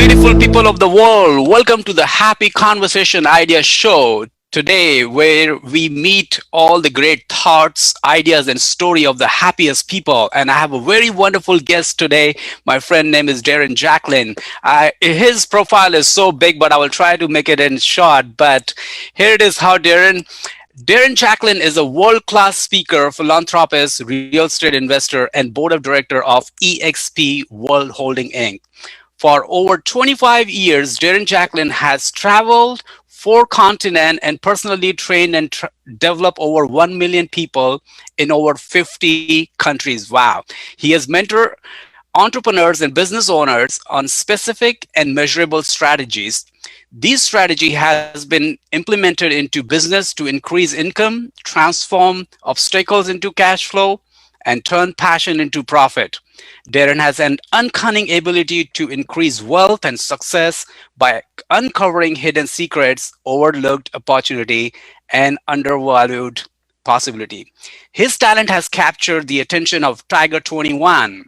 beautiful people of the world. Welcome to the Happy Conversation Idea Show. Today, where we meet all the great thoughts, ideas, and story of the happiest people. And I have a very wonderful guest today. My friend name is Darren Jacklin. His profile is so big, but I will try to make it in short. But here it is how Darren Jacklin is a world-class speaker, philanthropist, real estate investor, and board of director of EXP World Holding Inc. For over 25 years, Darren Jacklin has traveled four continents and personally trained and developed over 1 million people in over 50 countries. Wow. He has mentored entrepreneurs and business owners on specific and measurable strategies. This strategy has been implemented into business to increase income, transform obstacles into cash flow, and turn passion into profit. Darren has an uncanny ability to increase wealth and success by uncovering hidden secrets, overlooked opportunity, and undervalued possibility. His talent has captured the attention of Tiger 21,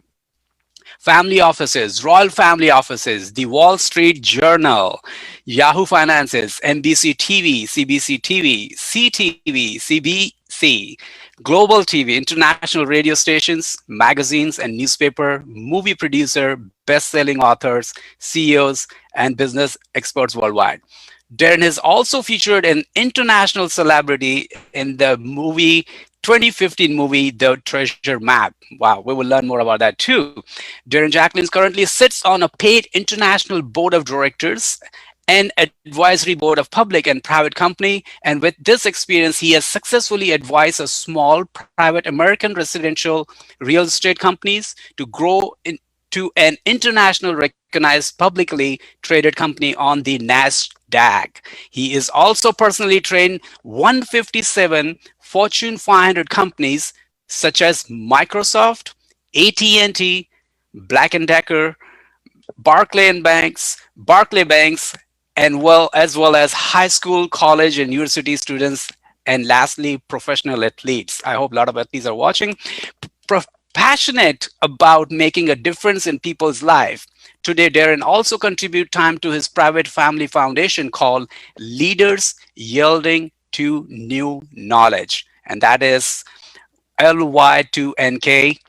family offices, royal family offices, the Wall Street Journal, Yahoo Finances, NBC TV, CBC TV, CTV, CBC, Global TV, international radio stations, magazines and newspaper, movie producer, best-selling authors, CEOs, and business experts worldwide. Darren is also featured an international celebrity in the 2015 movie, The Treasure Map. Wow, we will learn more about that too. Darren Jacklin currently sits on a paid international board of directors and advisory board of public and private company. And with this experience, he has successfully advised a small private American residential real estate companies to grow into an international recognized publicly traded company on the NASDAQ. He is also personally trained 157 Fortune 500 companies such as Microsoft, AT&T, Black & Decker, Barclay Banks, and as well as high school, college, and university students, and lastly, professional athletes. I hope a lot of athletes are watching. Passionate about making a difference in people's life. Today, Darren also contributes time to his private family foundation called Leaders Yielding to New Knowledge, and that is LY2NK,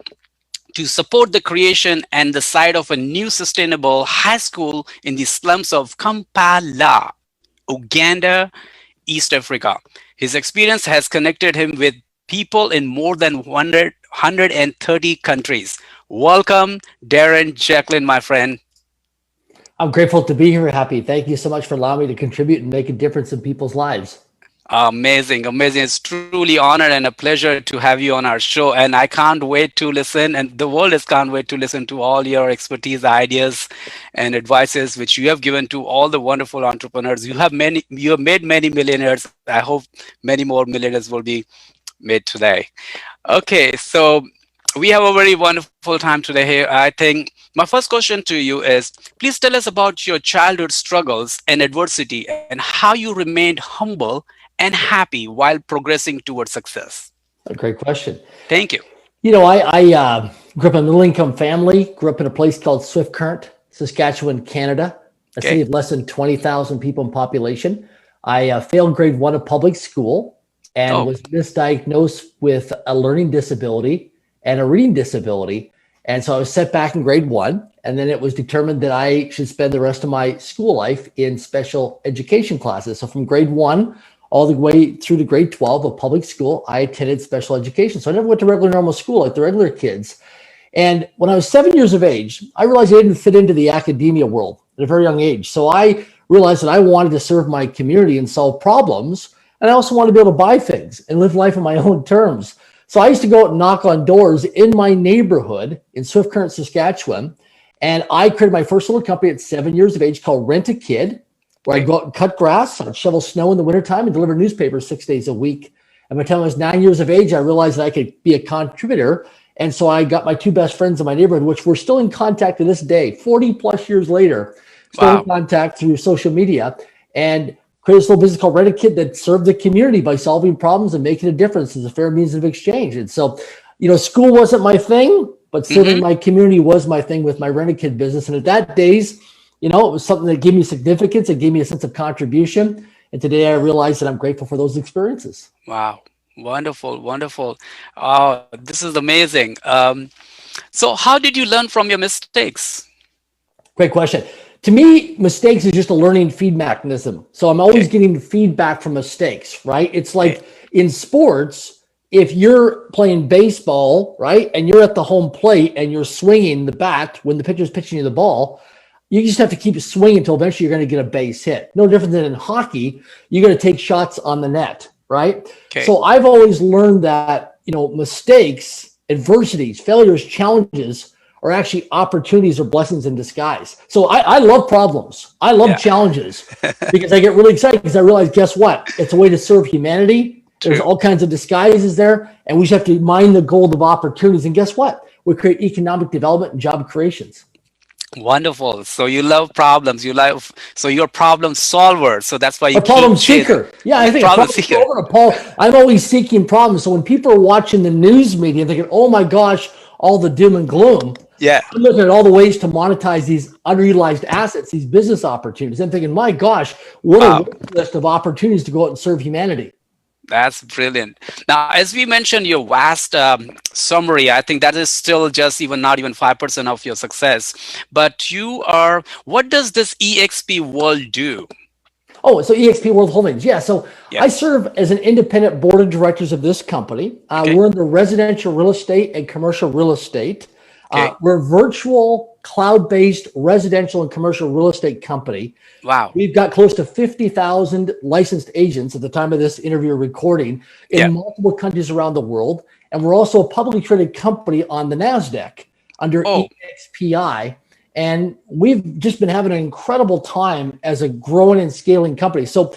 to support the creation and the site of a new sustainable high school in the slums of Kampala, Uganda, East Africa. His experience has connected him with people in more than 130 countries. Welcome, Darren Jacklin, my friend. I'm grateful to be here, Happy. Thank you so much for allowing me to contribute and make a difference in people's lives. Amazing. It's truly honor and a pleasure to have you on our show. And I can't wait to listen, and the world can't wait to listen to all your expertise, ideas, and advices which you have given to all the wonderful entrepreneurs. You have made many millionaires. I hope many more millionaires will be made today. Okay, so we have a very wonderful time today here. I think my first question to you is, please tell us about your childhood struggles and adversity and how you remained humble and happy while progressing towards success. A great question. Thank you. You know, I grew up in a middle-income family, grew up in a place called Swift Current, Saskatchewan, Canada, a city of less than 20,000 people in population. I failed grade 1 of public school and was misdiagnosed with a learning disability and a reading disability. And so I was set back in grade 1, and then it was determined that I should spend the rest of my school life in special education classes. So from grade 1 all the way through to grade 12 of public school, I attended special education. So I never went to regular normal school like the regular kids. And when I was 7 years of age, I realized I didn't fit into the academia world at a very young age. So I realized that I wanted to serve my community and solve problems. And I also wanted to be able to buy things and live life on my own terms. So I used to go out and knock on doors in my neighborhood in Swift Current, Saskatchewan. And I created my first little company at 7 years of age called Rent a Kid, where I'd go out and cut grass, I'd shovel snow in the wintertime and deliver newspapers 6 days a week. And by the time I was 9 years of age, I realized that I could be a contributor. And so I got my two best friends in my neighborhood, which we're still in contact to this day, 40 plus years later, still in contact through social media, and created this little business called Rent a Kid that served the community by solving problems and making a difference as a fair means of exchange. And so, you know, school wasn't my thing, but serving my community was my thing with my Rent a Kid business. And at that days, you know, it was something that gave me significance. It gave me a sense of contribution. And today I realize that I'm grateful for those experiences. Wow. Wonderful, wonderful. Oh, this is amazing. So how did you learn from your mistakes? Great question. To me, mistakes is just a learning feedback mechanism. So I'm always getting feedback from mistakes, right? It's like in sports, if you're playing baseball, right, and you're at the home plate and you're swinging the bat when the pitcher's pitching you the ball, you just have to keep swinging until eventually you're going to get a base hit. No different than in hockey, you're going to take shots on the net, right? So I've always learned that, you know, mistakes, adversities, failures, challenges are actually opportunities or blessings in disguise. So I love problems. I love challenges because I get really excited because I realize, guess what? It's a way to serve humanity. There's all kinds of disguises there, and we just have to mine the gold of opportunities. And guess what? We create economic development and job creations. Wonderful. So you love problems. So you're a problem solver. So that's why you a problem seeker. Yeah, I think problem seeker. I'm always seeking problems. So when people are watching the news media and thinking, oh my gosh, all the doom and gloom, I'm looking at all the ways to monetize these underutilized assets, these business opportunities. I'm thinking, my gosh, what a list of opportunities to go out and serve humanity. That's brilliant. Now, as we mentioned, your vast summary, I think that is still just not even 5% of your success. But what does this EXP World do? Oh, so EXP World Holdings. Yeah. So I serve as an independent board of directors of this company. We're in the residential real estate and commercial real estate. We're a virtual cloud-based residential and commercial real estate company. Wow. We've got close to 50,000 licensed agents at the time of this interview recording in multiple countries around the world. And we're also a publicly traded company on the NASDAQ under EXPI. And we've just been having an incredible time as a growing and scaling company. So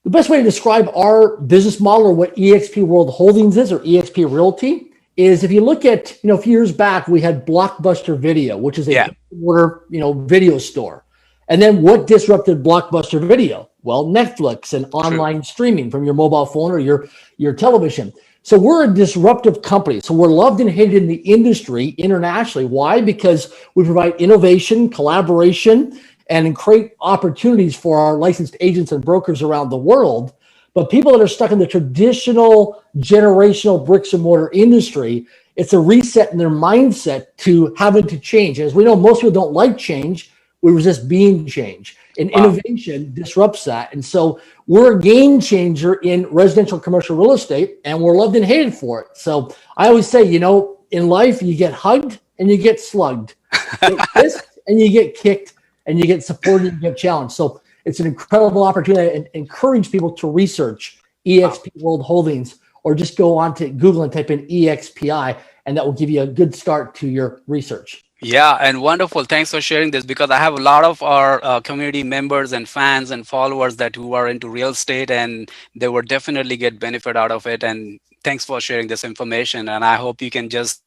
the best way to describe our business model or what EXP World Holdings is, or EXP Realty, is if you look at, a few years back, we had Blockbuster Video, which is a order, video store. And then what disrupted Blockbuster Video? Well, Netflix and online streaming from your mobile phone or your television. So we're a disruptive company. So we're loved and hated in the industry internationally. Why? Because we provide innovation, collaboration, and create opportunities for our licensed agents and brokers around the world. But people that are stuck in the traditional generational bricks and mortar industry, it's a reset in their mindset to having to change. As we know, most people don't like change. We resist being change. And innovation disrupts that. And so we're a game changer in residential commercial real estate, and we're loved and hated for it. So I always say, in life, you get hugged and you get slugged. You get kissed and you get kicked, and you get supported and you get challenged. So it's an incredible opportunity, and encourage people to research EXP World Holdings, or just go on to Google and type in EXPI, and that will give you a good start to your research. Yeah, and wonderful. Thanks for sharing this, because I have a lot of our community members and fans and followers who are into real estate, and they would definitely get benefit out of it. And thanks for sharing this information. And I hope you can just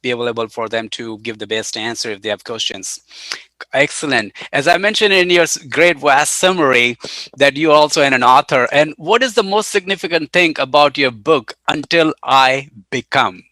be available for them to give the best answer if they have questions. Excellent. As I mentioned in your great vast summary, that you're also an author. And what is the most significant thing about your book, Until I Become?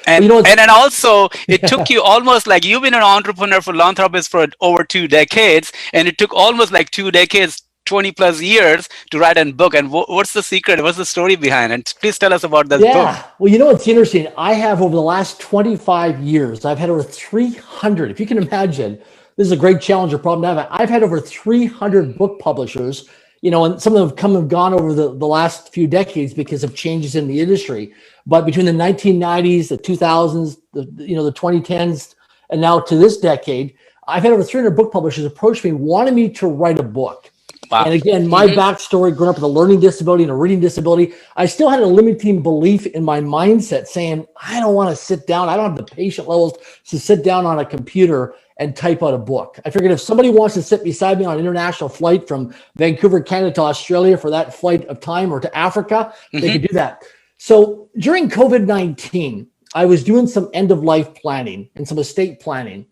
And, and then also, it took you almost like you've been an entrepreneur, philanthropist for over 2 decades, and it took almost like 2 decades, 20 plus years to write a book. And what's the secret? What's the story behind it? Please tell us about this book. Well, it's interesting. I have, over the last 25 years, I've had over 300, if you can imagine, this is a great challenge or problem to have. I've had over 300 book publishers, and some of them have come and gone over the last few decades because of changes in the industry. But between the 1990s, the 2000s, the 2010s, and now to this decade, I've had over 300 book publishers approach me, wanting me to write a book. Wow. And again, my backstory, growing up with a learning disability and a reading disability, I still had a limiting belief in my mindset saying, I don't want to sit down. I don't have the patient levels to sit down on a computer and type out a book. I figured if somebody wants to sit beside me on an international flight from Vancouver, Canada to Australia for that flight of time, or to Africa, they could do that. So during COVID-19, I was doing some end-of-life planning and some estate planning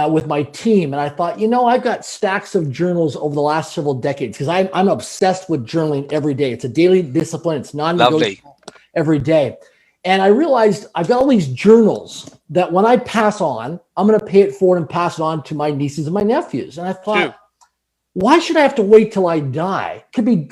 with my team. And I thought, I've got stacks of journals over the last several decades, because I'm obsessed with journaling every day. It's a daily discipline. It's non-negotiable every day. And I realized I've got all these journals that when I pass on, I'm going to pay it forward and pass it on to my nieces and my nephews. And I thought, why should I have to wait till I die? It could be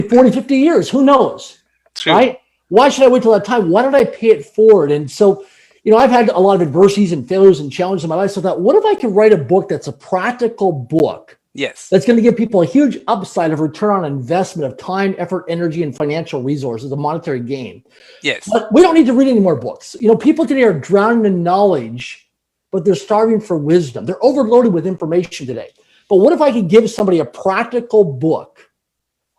40, 50 years. Who knows? True. Right? Why should I wait till that time? Why don't I pay it forward? And so, I've had a lot of adversities and failures and challenges in my life. So I thought, what if I could write a book that's a practical book? Yes. That's going to give people a huge upside of return on investment of time, effort, energy, and financial resources, a monetary gain. Yes. But we don't need to read any more books. People today are drowning in knowledge, but they're starving for wisdom. They're overloaded with information today. But what if I could give somebody a practical book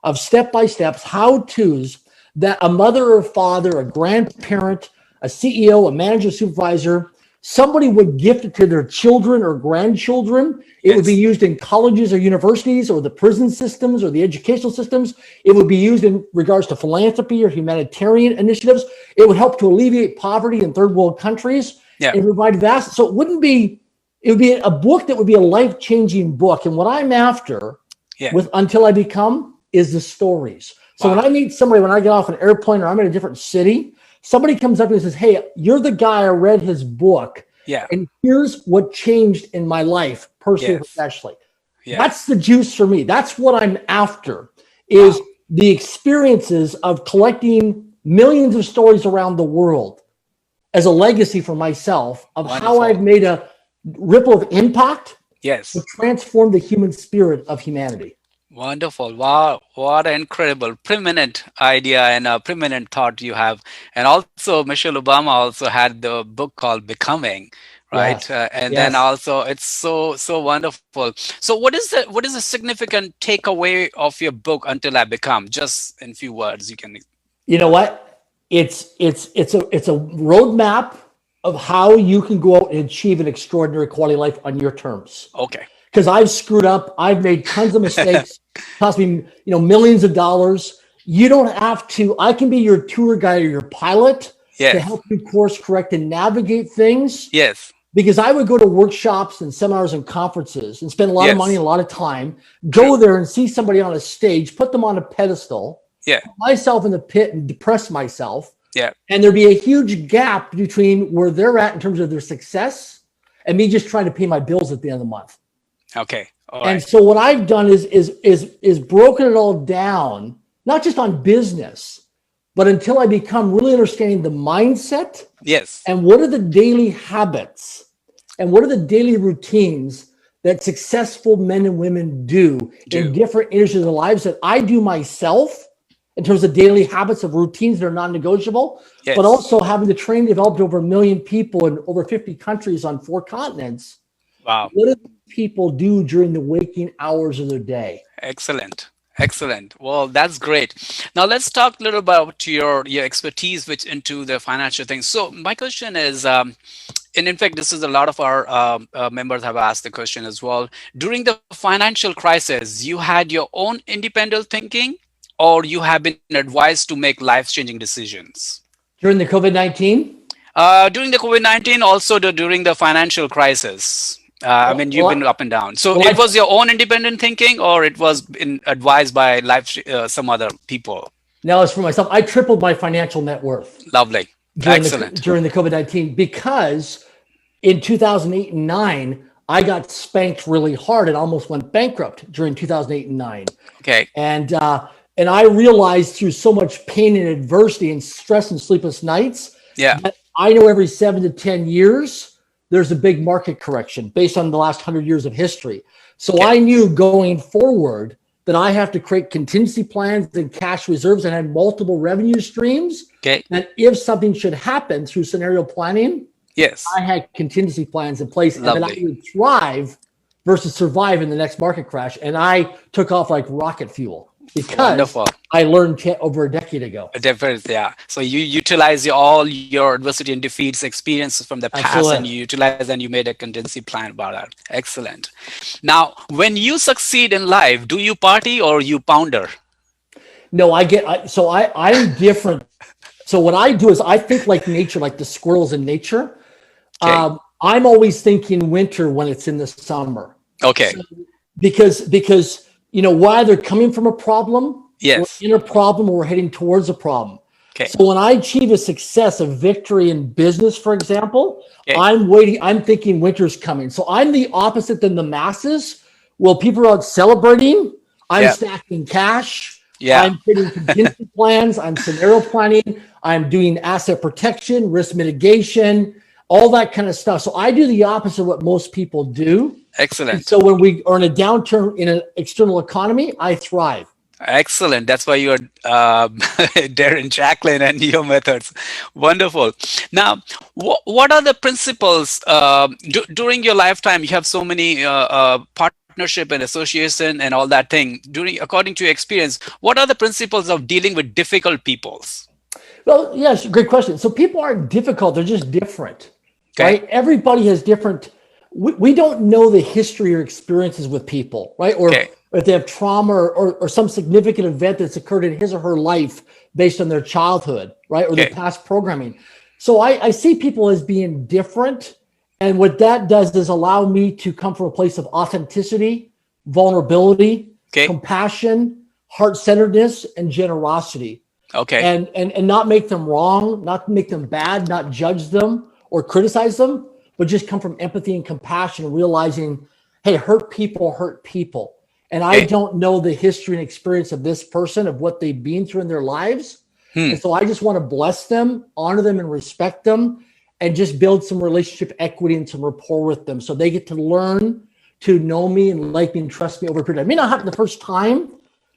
of step-by-steps, how-tos that a mother or father, a grandparent, a CEO, a manager, supervisor, somebody would gift it to their children or grandchildren. It would be used in colleges or universities or the prison systems or the educational systems. It would be used in regards to philanthropy or humanitarian initiatives. It would help to alleviate poverty in third world countries. Yeah. And provide vast. So it would be a book that would be a life-changing book. And what I'm after with Until I Become is the stories. So when I meet somebody, when I get off an airplane or I'm in a different city, somebody comes up to me and says, hey, you're the guy, I read his book. Yeah. And here's what changed in my life, personally, professionally. Yeah. That's the juice for me. That's what I'm after, is the experiences of collecting millions of stories around the world as a legacy for myself of how I've made a ripple of impact to transform the human spirit of humanity. Wonderful. Wow. What an incredible, preeminent idea and a preeminent thought you have. And also Michelle Obama also had the book called Becoming, right? Then also it's so wonderful. So what is the significant takeaway of your book, Until I Become? Just in few words, you can. You know what? It's a roadmap of how you can go out and achieve an extraordinary quality life on your terms. Okay. Because I've screwed up. I've made tons of mistakes, cost me, millions of dollars. You don't have to. I can be your tour guide or your pilot to help you course correct and navigate things. Yes. Because I would go to workshops and seminars and conferences and spend a lot of money and a lot of time, go there and see somebody on a stage, put them on a pedestal, put myself in the pit and depress myself. Yeah. And there'd be a huge gap between where they're at in terms of their success and me just trying to pay my bills at the end of the month. Okay. And so what I've done is broken it all down, not just on business, but until I become really understanding the mindset. Yes. And what are the daily habits and what are the daily routines that successful men and women do in different industries of their lives that I do myself in terms of daily habits of routines that are non-negotiable, but also having the training developed over 1 million people in over 50 countries on 4 continents. Wow. What do people do during the waking hours of their day? Excellent. Excellent. Well, that's great. Now let's talk a little about your expertise which into the financial things. So my question is, and in fact, this is a lot of our members have asked the question as well. During the financial crisis, you had your own independent thinking or you have been advised to make life-changing decisions? During the COVID-19? During the COVID-19, also during the financial crisis. I mean, you've been up and down. So it was your own independent thinking or it was advised by some other people? No, it's for myself. I tripled my financial net worth. Lovely. Excellent. During the COVID-19, because in 2008 and 9, I got spanked really hard and almost went bankrupt during 2008 and 9. Okay. And I realized through so much pain and adversity and stress and sleepless nights, that I know every 7 to 10 years, there's a big market correction based on the last 100 years of history. So I knew going forward that I have to create contingency plans and cash reserves and have multiple revenue streams. Okay. And if something should happen through scenario planning, I had contingency plans in place and then I would thrive versus survive in the next market crash. And I took off like rocket fuel because I learned over a decade ago. Yeah. So you utilize all your adversity and defeats experiences from the past and you utilize and you made a contingency plan about that. Excellent. Now, when you succeed in life, do you party or you pounder? No, I'm different. So what I do is I think like nature, like the squirrels in nature. I'm always thinking winter when it's in the summer. Okay. So, because why they're coming from a problem, we're in a problem or we're heading towards a problem. Okay. So when I achieve a success, a victory in business, for example, Okay. I'm thinking winter's coming. So I'm the opposite than the masses. Well, people are out celebrating. I'm Yeah. stacking cash. Yeah. I'm creating contingency plans. I'm scenario planning. I'm doing asset protection, risk mitigation, all that kind of stuff. So I do the opposite of what most people do. And Excellent. so when we are in a downturn in an external economy, I thrive. Excellent. That's why you're Darren Jacklin and your methods. Wonderful. Now, what are the principles during your lifetime? You have so many partnership and association and all that thing. According to your experience, what are the principles of dealing with difficult peoples? Well, yes, great question. So people aren't difficult; they're just different, Okay. right? Everybody has different. We don't know the history or experiences with people, right? Or Okay. if they have trauma or some significant event that's occurred in his or her life based on their childhood, right? Or their Okay. past programming. So I see people as being different. And what that does is allow me to come from a place of authenticity, vulnerability, Okay. compassion, heart-centeredness, and generosity. Okay. And not make them wrong, not make them bad, not judge them or criticize them, but just come from empathy and compassion, realizing, hey, hurt people hurt people. And I Okay. don't know the history and experience of this person, of what they've been through in their lives. Hmm. And so I just want to bless them, honor them, and respect them, and just build some relationship equity and some rapport with them so they get to learn to know me and like me and trust me over a period. It may not happen the first time,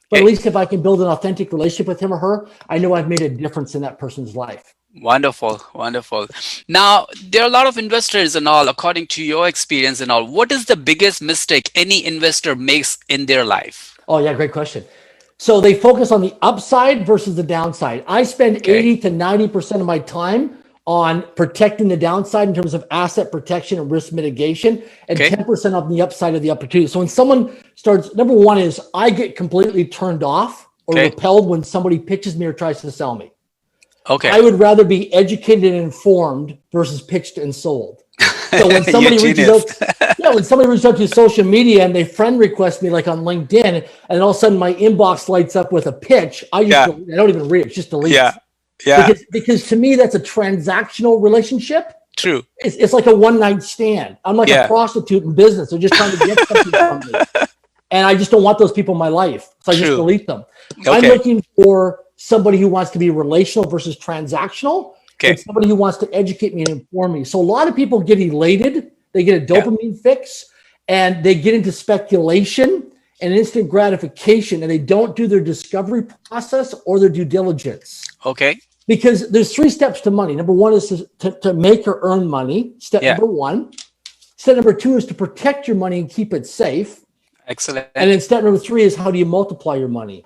but at Okay. least if I can build an authentic relationship with him or her, I know I've made a difference in that person's life. Wonderful, wonderful. Now, there are a lot of investors and all, according to your experience and all, what is the biggest mistake any investor makes in their life? Oh, yeah, great question. So they focus on the upside versus the downside. I spend Okay. 80 to 90% of my time on protecting the downside in terms of asset protection and risk mitigation, and Okay. 10% on the upside of the opportunity. So when someone starts, number one is I get completely turned off or Okay. repelled when somebody pitches me or tries to sell me. Okay. I would rather be educated and informed versus pitched and sold. So when You're somebody reaches genius. out, yeah, when somebody reaches out to social media and they friend request me like on LinkedIn, and all of a sudden my inbox lights up with a pitch, I Yeah. don't even read it, just delete. Yeah. Yeah. Because to me that's a transactional relationship. True. It's like a one night stand. I'm like a Yeah. prostitute in business. They're just trying to get something from me, and I just don't want those people in my life, so I just True. delete them. I'm Okay. looking for somebody who wants to be relational versus transactional, Okay. but somebody who wants to educate me and inform me. So a lot of people get elated, they get a dopamine fix, and they get into speculation and instant gratification, and they don't do their discovery process or their due diligence. Okay. Because there's 3 steps to money. Number one is to make or earn money. Step Yeah. number 1. Step number 2 is to protect your money and keep it safe. Excellent. And then step number 3 is how do you multiply your money?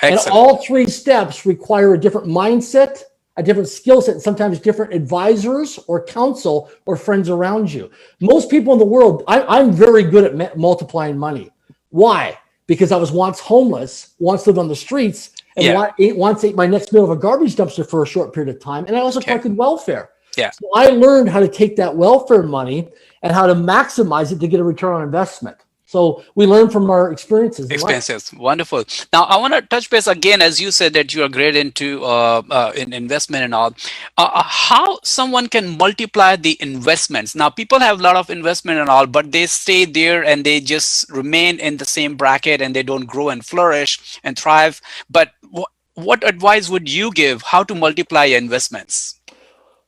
And Excellent. all 3 steps require a different mindset, a different skill set, and sometimes different advisors or counsel or friends around you. Most people in the world, I'm very good at multiplying money. Why? Because I was once homeless, once lived on the streets, and Yeah. once ate my next meal of a garbage dumpster for a short period of time. And I also Okay. collected welfare. Yeah. So I learned how to take that welfare money and how to maximize it to get a return on investment. So we learn from our experiences in life. Expenses. Wonderful. Now, I want to touch base again, as you said that you are great into in investment and all. How someone can multiply the investments? Now, people have a lot of investment and all, but they stay there and they just remain in the same bracket and they don't grow and flourish and thrive. But what advice would you give? How to multiply your investments?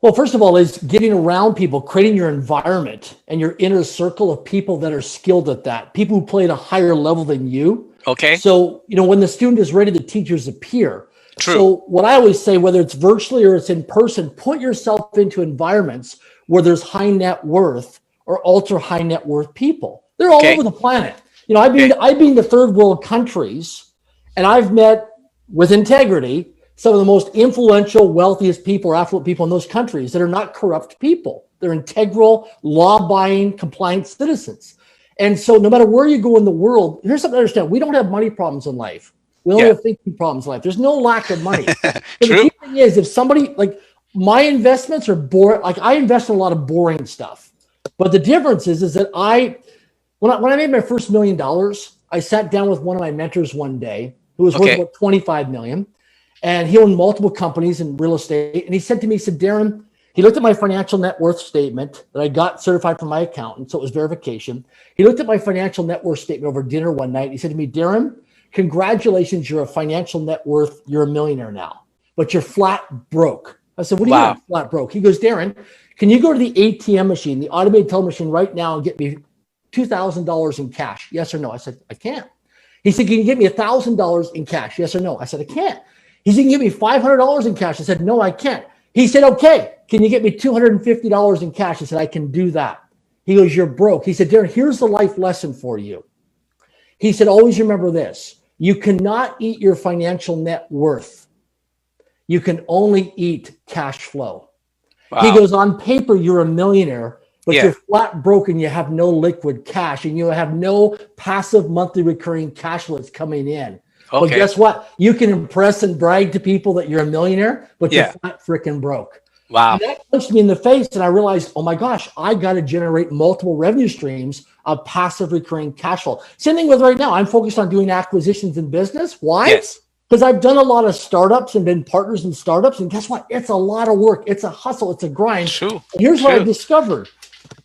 Well, first of all, is getting around people, creating your environment and your inner circle of people that are skilled at that, people who play at a higher level than you. Okay. So, when the student is ready, the teachers appear. True. So what I always say, whether it's virtually or it's in person, put yourself into environments where there's high net worth or ultra high net worth people. They're all Okay. over the planet. I've been to third world countries, and I've met with integrity some of the most influential, wealthiest people or affluent people in those countries that are not corrupt people. They're integral, law-abiding, compliant citizens. And so no matter where you go in the world, here's something to understand. We don't have money problems in life. We only Yeah. have thinking problems in life. There's no lack of money. But the True. key thing is, if somebody, like, my investments are boring, like I invest in a lot of boring stuff. But the difference is that when I made my first $1 million, I sat down with one of my mentors one day who was worth Okay. about 25 million. and he owned multiple companies in real estate. And he said to me, he said, Darren, he looked at my financial net worth statement that I got certified from my accountant, so it was verification. He looked at my financial net worth statement over dinner one night. He said to me, Darren, congratulations, you're a financial net worth, you're a millionaire now, but you're flat broke. I said, what do you mean flat broke? He goes, Darren, can you go to the ATM machine, the automated teller machine right now and get me $2,000 in cash? Yes or no? I said, I can't. He said, can you get me $1,000 in cash? Yes or no? I said, I can't. He said, can you get me $500 in cash? I said, no, I can't. He said, okay, can you get me $250 in cash? I said, I can do that. He goes, you're broke. He said, Darren, here's the life lesson for you. He said, always remember this. You cannot eat your financial net worth. You can only eat cash flow. Wow. He goes, on paper, you're a millionaire, but you're flat broke and you have no liquid cash and you have no passive monthly recurring cash flow that's coming in. Okay. Well, guess what? You can impress and brag to people that you're a millionaire, but you're flat freaking broke. Wow. And that punched me in the face. And I realized, oh my gosh, I got to generate multiple revenue streams of passive recurring cash flow. Same thing with right now. I'm focused on doing acquisitions in business. Why? Yes. Because I've done a lot of startups and been partners in startups. And guess what? It's a lot of work. It's a hustle. It's a grind. True. And here's what I discovered.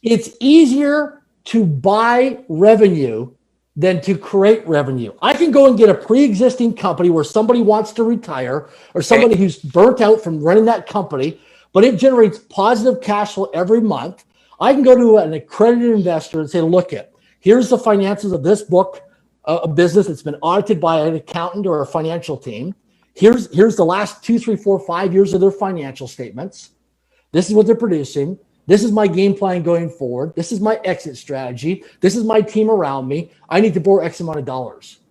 It's easier to buy revenue than to create revenue. I can go and get a pre-existing company where somebody wants to retire or somebody who's burnt out from running that company, but it generates positive cash flow every month. I can go to an accredited investor and say, look, here's the finances of this book, a business that's been audited by an accountant or a financial team. Here's the last 2, 3, 4, 5 years of their financial statements. This is what they're producing. This is my game plan going forward. This is my exit strategy. This is my team around me. I need to borrow X amount of dollars.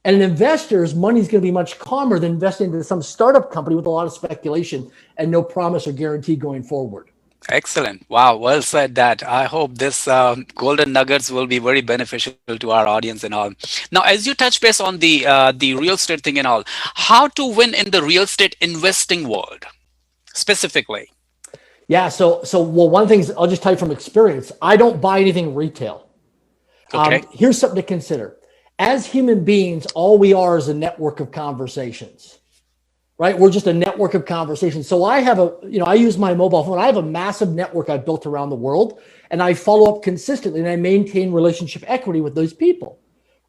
And an investor's money is going to be much calmer than investing into some startup company with a lot of speculation and no promise or guarantee going forward. Excellent. Wow. Well said that. I hope this golden nuggets will be very beneficial to our audience and all. Now, as you touch base on the real estate thing and all, how to win in the real estate investing world specifically? Yeah. So well, one thing is, I'll just tell you from experience, I don't buy anything retail. Okay. Here's something to consider. As human beings, all we are is a network of conversations, right? We're just a network of conversations. So I have I use my mobile phone. I have a massive network I've built around the world, and I follow up consistently and I maintain relationship equity with those people,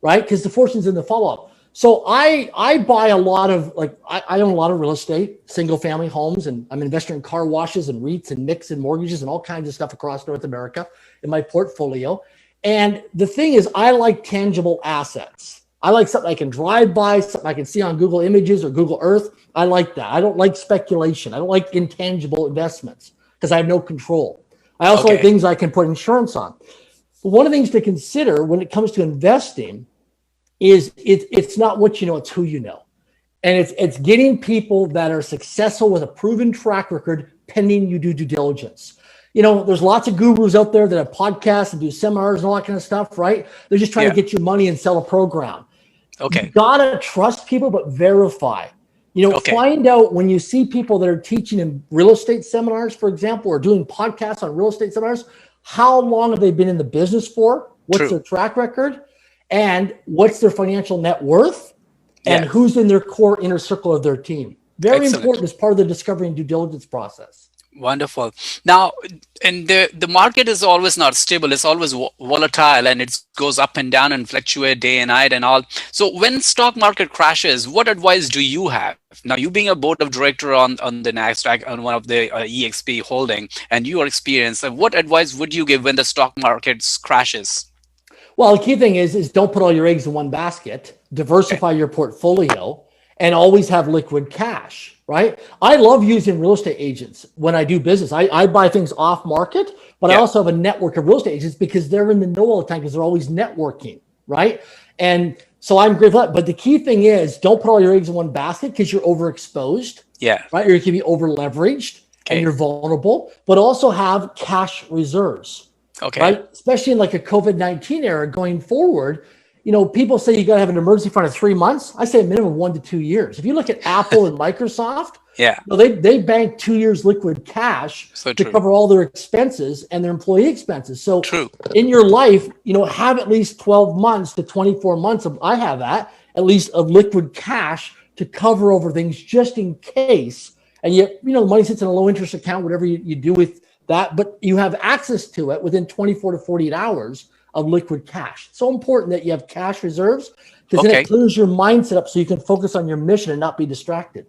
right? Because the fortune's in the follow-up. So I buy a lot of, I own a lot of real estate, single family homes, and I'm investing in car washes and REITs and mix and mortgages and all kinds of stuff across North America in my portfolio. And the thing is, I like tangible assets. I like something I can drive by, something I can see on Google Images or Google Earth. I like that. I don't like speculation. I don't like intangible investments because I have no control. I also like things I can put insurance on. But one of the things to consider when it comes to investing is it's not what you know, it's who you know. And it's getting people that are successful with a proven track record pending you do due diligence. You know, there's lots of gurus out there that have podcasts and do seminars and all that kind of stuff, right? They're just trying to get your money and sell a program. Okay. You gotta trust people, but verify. You know, find out when you see people that are teaching in real estate seminars, for example, or doing podcasts on real estate seminars, how long have they been in the business for? What's their track record? And what's their financial net worth? And who's in their core inner circle of their team? Very important as part of the discovery and due diligence process. Wonderful. Now, and the market is always not stable. It's always volatile, and it goes up and down and fluctuate day and night and all. So when stock market crashes, what advice do you have? Now, you being a board of director on the NASDAQ, on one of the EXP holding, and your experience, what advice would you give when the stock market crashes? Well, the key thing is don't put all your eggs in one basket, diversify your portfolio, and always have liquid cash, right? I love using real estate agents when I do business. I buy things off market, but I also have a network of real estate agents because they're in the know all the time because they're always networking, right? And so I'm grateful for that. But the key thing is don't put all your eggs in one basket because you're overexposed, right? Or you can be over leveraged and you're vulnerable, but also have cash reserves. Right? Especially in like a COVID-19 era going forward, you know, people say you got to have an emergency fund of 3 months. I say a minimum of 1 to 2 years. If you look at Apple and Microsoft, you know, they bank 2 years liquid cash to cover all their expenses and their employee expenses. So in your life, you know, have at least 12 months to 24 months of, I have that, at least of liquid cash to cover over things just in case. And yet, the money sits in a low interest account, whatever you do with that, but you have access to it within 24 to 48 hours of liquid cash. It's so important that you have cash reserves, because then it clears your mindset up so you can focus on your mission and not be distracted.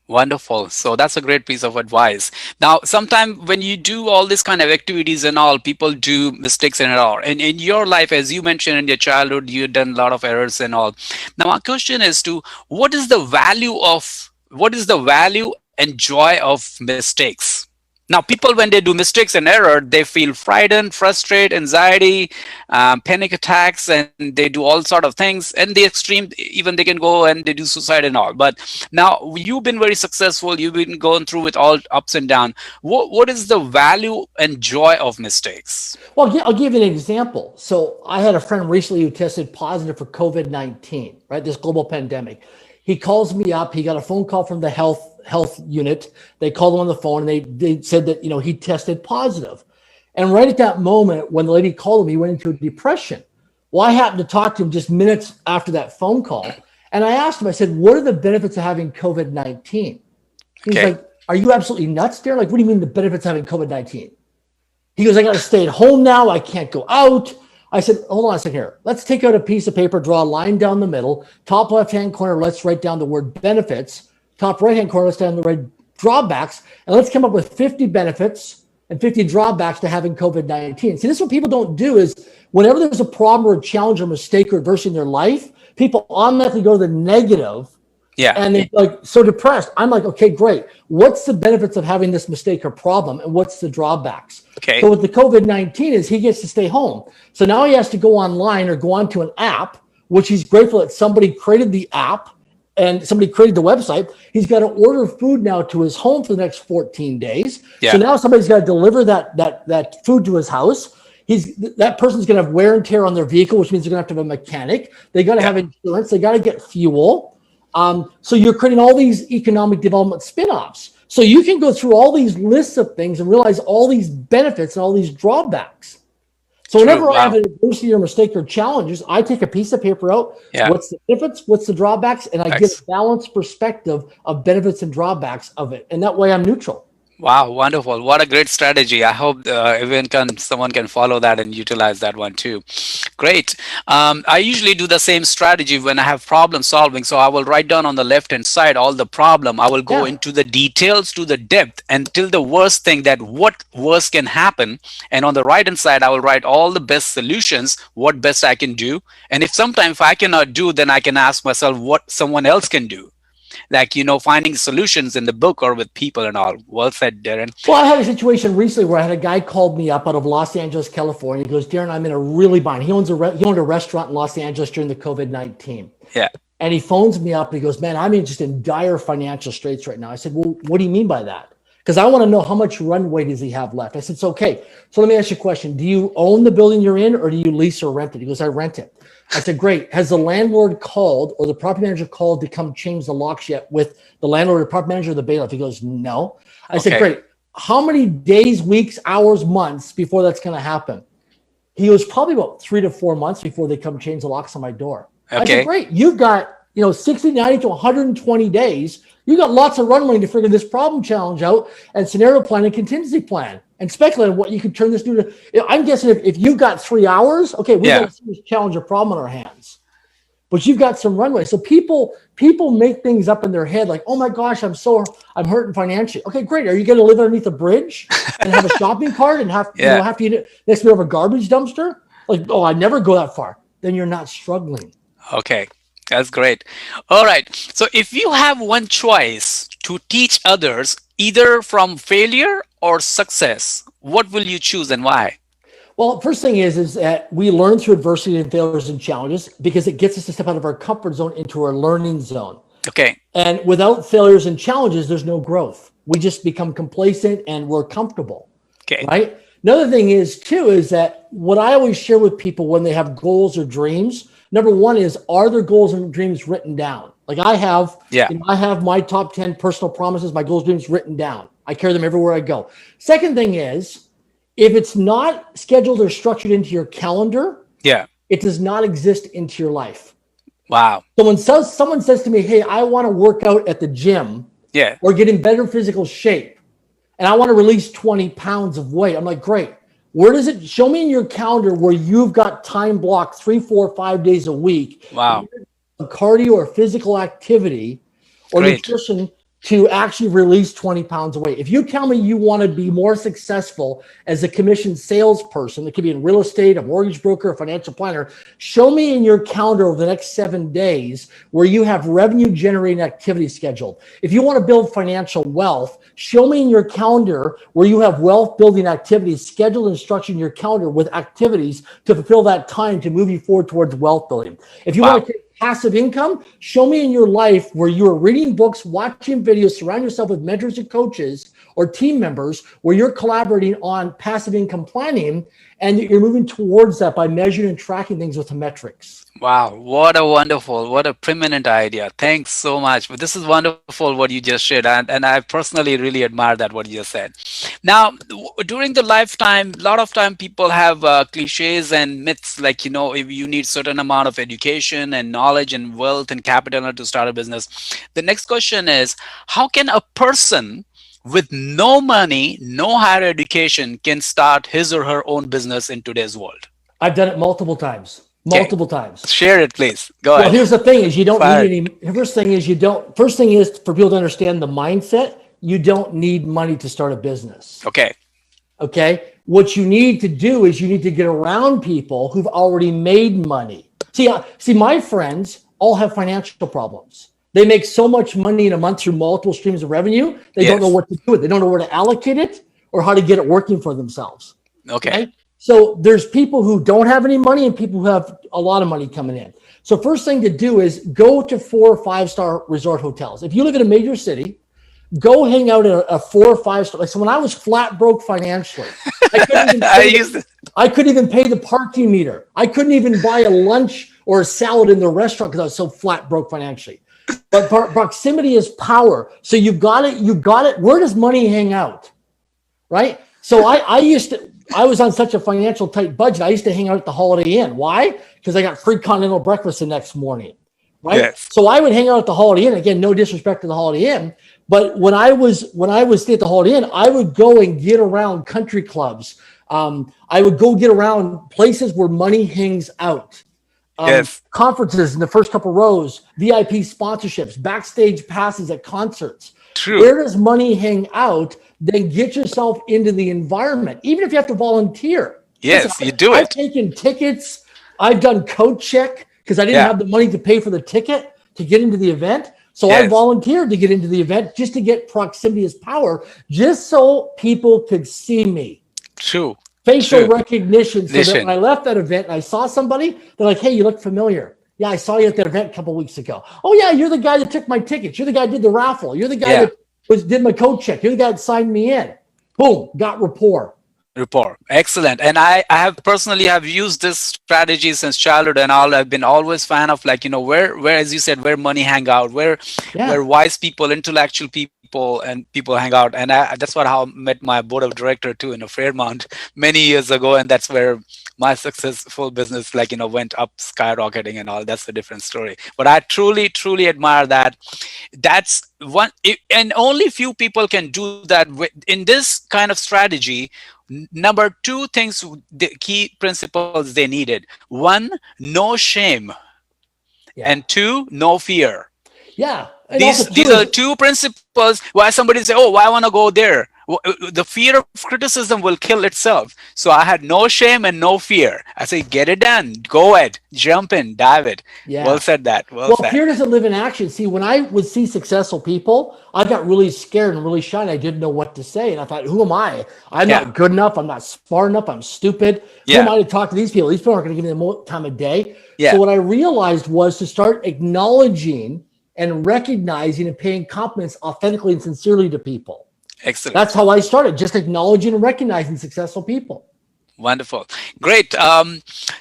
Wonderful. So that's a great piece of advice. Now, sometimes when you do all this kind of activities and all, people do mistakes and all. And in your life, as you mentioned in your childhood, you've done a lot of errors and all. Now, my question is to what is the value and joy of mistakes? Now, people, when they do mistakes and error, they feel frightened, frustrated, anxiety, panic attacks, and they do all sort of things. And the extreme, even they can go and they do suicide and all. But now you've been very successful. You've been going through with all ups and downs. What is the value and joy of mistakes? Well, I'll give you an example. So I had a friend recently who tested positive for COVID-19, right? This global pandemic. He calls me up. He got a phone call from the health unit. They called him on the phone and they said that, he tested positive. And right at that moment, when the lady called him, he went into a depression. Well, I happened to talk to him just minutes after that phone call. And I asked him, I said, what are the benefits of having COVID-19? He's like, are you absolutely nuts, Darren? Like, what do you mean the benefits of having COVID-19? He goes, I got to stay at home now. I can't go out. I said, hold on a second here. Let's take out a piece of paper, draw a line down the middle. Top left-hand corner, let's write down the word benefits. Top right-hand corner, let's down the word drawbacks. And let's come up with 50 benefits and 50 drawbacks to having COVID-19. See, this is what people don't do is whenever there's a problem or a challenge or mistake or adversity in their life, people automatically go to the negative. Yeah. And they're like so depressed. I'm like, okay, great. What's the benefits of having this mistake or problem? And what's the drawbacks? Okay. So with the COVID-19 is he gets to stay home. So now he has to go online or go onto an app, which he's grateful that somebody created the app and somebody created the website. He's got to order food now to his home for the next 14 days. Yeah. So now somebody's got to deliver that food to his house. That person's going to have wear and tear on their vehicle, which means they're going to have a mechanic. They got to have insurance. They got to get fuel. So you're creating all these economic development spin-offs. So you can go through all these lists of things and realize all these benefits and all these drawbacks. So whenever I have an adversity or mistake or challenges, I take a piece of paper out. Yeah. What's the benefits? What's the drawbacks? And I get a balanced perspective of benefits and drawbacks of it. And that way I'm neutral. Wow, wonderful. What a great strategy. I hope someone can follow that and utilize that one too. Great. I usually do the same strategy when I have problem solving. So I will write down on the left-hand side all the problem. I will go into the details to the depth until the worst thing that what worst can happen. And on the right-hand side, I will write all the best solutions, what best I can do. And if I cannot do, then I can ask myself what someone else can do. Like, finding solutions in the book or with people and all. Well said, Darren. Well, I had a situation recently where I had a guy called me up out of Los Angeles, California. He goes, Darren, I'm in a really bind. He owned a restaurant in Los Angeles during the COVID-19. Yeah. And he phones me up and he goes, man, I'm just in dire financial straits right now. I said, well, what do you mean by that? Because I want to know how much runway does he have left? I said, it's okay. So let me ask you a question. Do you own the building you're in or do you lease or rent it? He goes, I rent it. I said, great. Has the landlord called or the property manager called to come change the locks yet with the landlord or the property manager or the bailiff? He goes, no. I said, great. How many days, weeks, hours, months before that's going to happen? He was probably about 3 to 4 months before they come change the locks on my door. I said, great. You've got 60, 90 to 120 days. You got lots of runway to figure this problem challenge out and scenario plan and contingency plan and speculate on what you could turn this into. I'm guessing if you've got 3 hours, okay, we've got a serious challenge or problem on our hands. But you've got some runway. So people make things up in their head like, oh my gosh, I'm hurting financially. Okay, great. Are you going to live underneath a bridge and have a shopping cart and have to eat it next to a garbage dumpster? Like, oh, I never go that far. Then you're not struggling. Okay. That's great. All right. So if you have one choice to teach others, either from failure or success, what will you choose and why? Well, first thing is that we learn through adversity and failures and challenges because it gets us to step out of our comfort zone into our learning zone. Okay. And without failures and challenges, there's no growth. We just become complacent and we're comfortable. Okay. Right? Another thing is that what I always share with people when they have goals or dreams, number one is, are their goals and dreams written down? Like I have, I have my top 10 personal promises, my goals, dreams written down. I carry them everywhere I go. Second thing is, if it's not scheduled or structured into your calendar, it does not exist into your life. Wow. So when someone says to me, hey, I want to work out at the gym Yeah. or get in better physical shape, and I want to release 20 pounds of weight, I'm like, great. Where does it show me in your calendar where you've got time blocked 3, 4, 5 days a week, Wow. cardio or physical activity or Great. nutrition to actually release 20 pounds of weight? If you tell me you want to be more successful as a commissioned salesperson, it could be in real estate, a mortgage broker, a financial planner, show me in your calendar over the next 7 days where you have revenue generating activity scheduled. If you want to build financial wealth, show me in your calendar where you have wealth building activities scheduled and structured in your calendar with activities to fulfill that time to move you forward towards wealth building. If you want Wow. to passive income, show me in your life where you are reading books, watching videos, surround yourself with mentors and coaches or team members where you're collaborating on passive income planning and you're moving towards that by measuring and tracking things with the metrics. Wow, what a preeminent idea. Thanks so much. But this is wonderful what you just shared. And I personally really admire that what you just said. Now, during the lifetime, a lot of time people have cliches and myths like, if you need certain amount of education and knowledge and wealth and capital to start a business. The next question is, how can a person with no money, no higher education can start his or her own business in today's world? I've done it multiple times. Okay, Multiple times. share it, please. Go Well, ahead. here's the thing is you don't need Fire it. any, first thing is for people to understand the mindset, you don't need money to start a business. Okay. Okay. What you need to do is you need to get around people who've already made money. See, my friends all have financial problems. They make so much money in a month through multiple streams of revenue. They don't know Yes. what to do with it. They don't know where to allocate it or how to get it working for themselves. Okay. Right? So there's people who don't have any money and people who have a lot of money coming in. So first thing to do is go to 4 or 5-star resort hotels. If you live in a major city, go hang out at a 4 or 5-star. Like, so when I was flat broke financially, I used it. I couldn't even pay the parking meter. I couldn't even buy a lunch or a salad in the restaurant because I was so flat broke financially. But proximity is power. So you got it. You got it. Where does money hang out? Right. So I was on such a financial tight budget. I used to hang out at the Holiday Inn. Why? Because I got free continental breakfast the next morning. Right. Yes. So I would hang out at the Holiday Inn. Again, no disrespect to the Holiday Inn, but when I was staying at the Holiday Inn, I would go and get around country clubs. I would go get around places where money hangs out. Yes. Conferences in the first couple rows, VIP sponsorships, backstage passes at concerts. True. Where does money hang out? Then get yourself into the environment, even if you have to volunteer. Yes, Listen, you do I've it. taken tickets. I've done coat check because I didn't Yeah. have the money to pay for the ticket to get into the event. So I Yes. volunteered to get into the event just to get proximity as power, just so people could see me. True. Facial True. recognition. So that Listen. when I left that event and I saw somebody, they're like, hey, you look familiar. Yeah, I saw you at that event a couple of weeks ago. Oh, yeah, you're the guy that took my tickets. You're the guy that did the raffle. You're the guy Yeah. that did my code check. You're the guy that signed me in. Boom, got rapport. Rapport. Excellent. And I have personally have used this strategy since childhood and all. I've been always fan of like, where, as you said, where money hang out, where Yeah. wise people, intellectual people and people hang out. And that's how I met my board of director too in a Fairmont many years ago. And that's where my successful business went up skyrocketing and all. That's a different story. But I truly, truly admire that. That's one, and only few people can do that in this kind of strategy. Number two things, the key principles they needed: one, no shame, Yeah. and two, no fear. Yeah. And These also, these are two principles. Why somebody say, oh, why I want to go there? The fear of criticism will kill itself. So I had no shame and no fear. I say, get it done, go ahead, jump in, dive it. Yeah. Well said that. Well Well, said. fear doesn't live in action. See, when I would see successful people, I got really scared and really shy. And I didn't know what to say. And I thought, who am I? I'm Yeah. not good enough. I'm not smart enough. I'm stupid. Who Yeah. am I to talk to these people? These people aren't going to give me the more time of day. Yeah. So what I realized was to start acknowledging and recognizing and paying compliments authentically and sincerely to people. Excellent. That's how I started, just acknowledging and recognizing successful people. Wonderful. Great.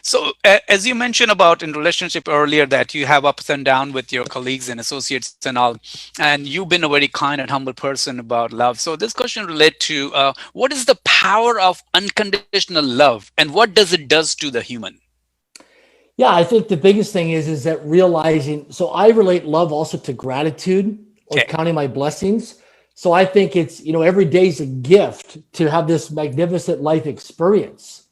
So as you mentioned about in relationship earlier that you have ups and downs with your colleagues and associates and all, and you've been a very kind and humble person about love. So this question relates to what is the power of unconditional love and what does it does to the human? Yeah, I think the biggest thing is that realizing. So I relate love also to gratitude or Okay, counting my blessings. So I think it's every day's a gift to have this magnificent life experience,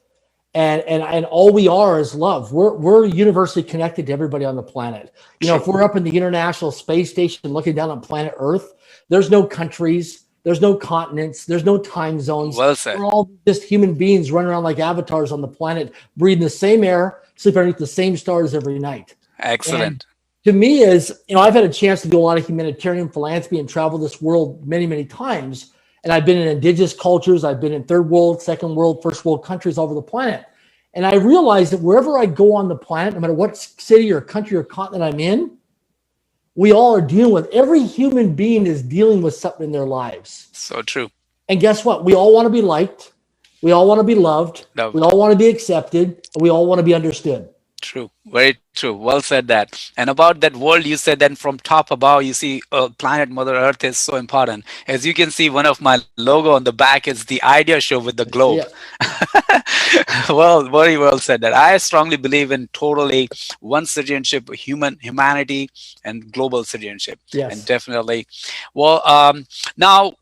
and all we are is love. We're universally connected to everybody on the planet. true. If we're up in the International Space Station looking down on planet Earth, there's no countries, there's no continents, there's no time zones. Well said. We're all just human beings running around like avatars on the planet, breathing the same air, sleep underneath the same stars every night. And Excellent. to me I've had a chance to do a lot of humanitarian philanthropy and travel this world many, many times. And I've been in indigenous cultures. I've been in third world, second world, first world countries all over the planet. And I realized that wherever I go on the planet, no matter what city or country or continent I'm in, we all are dealing with, every human being is dealing with something in their lives. So true. And guess what? We all want to be liked. We all want to be loved. We Loved. all want to be accepted. And we all want to be understood. True. Very true. Well said that. And about that world, you said that from top above, you see planet Mother Earth is so important. As you can see, one of my logo on the back is the idea show with the globe. Yeah. Well, very well said that. I strongly believe in totally one citizenship, humanity, and global citizenship. And Yes. definitely, well, now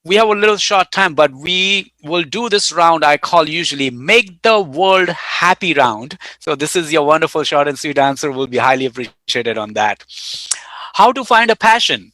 we have a little short time, but we will do this round I call usually make the world happy round. So this is your wonderful short and sweet answer. Will be highly appreciated on that. How to find a passion?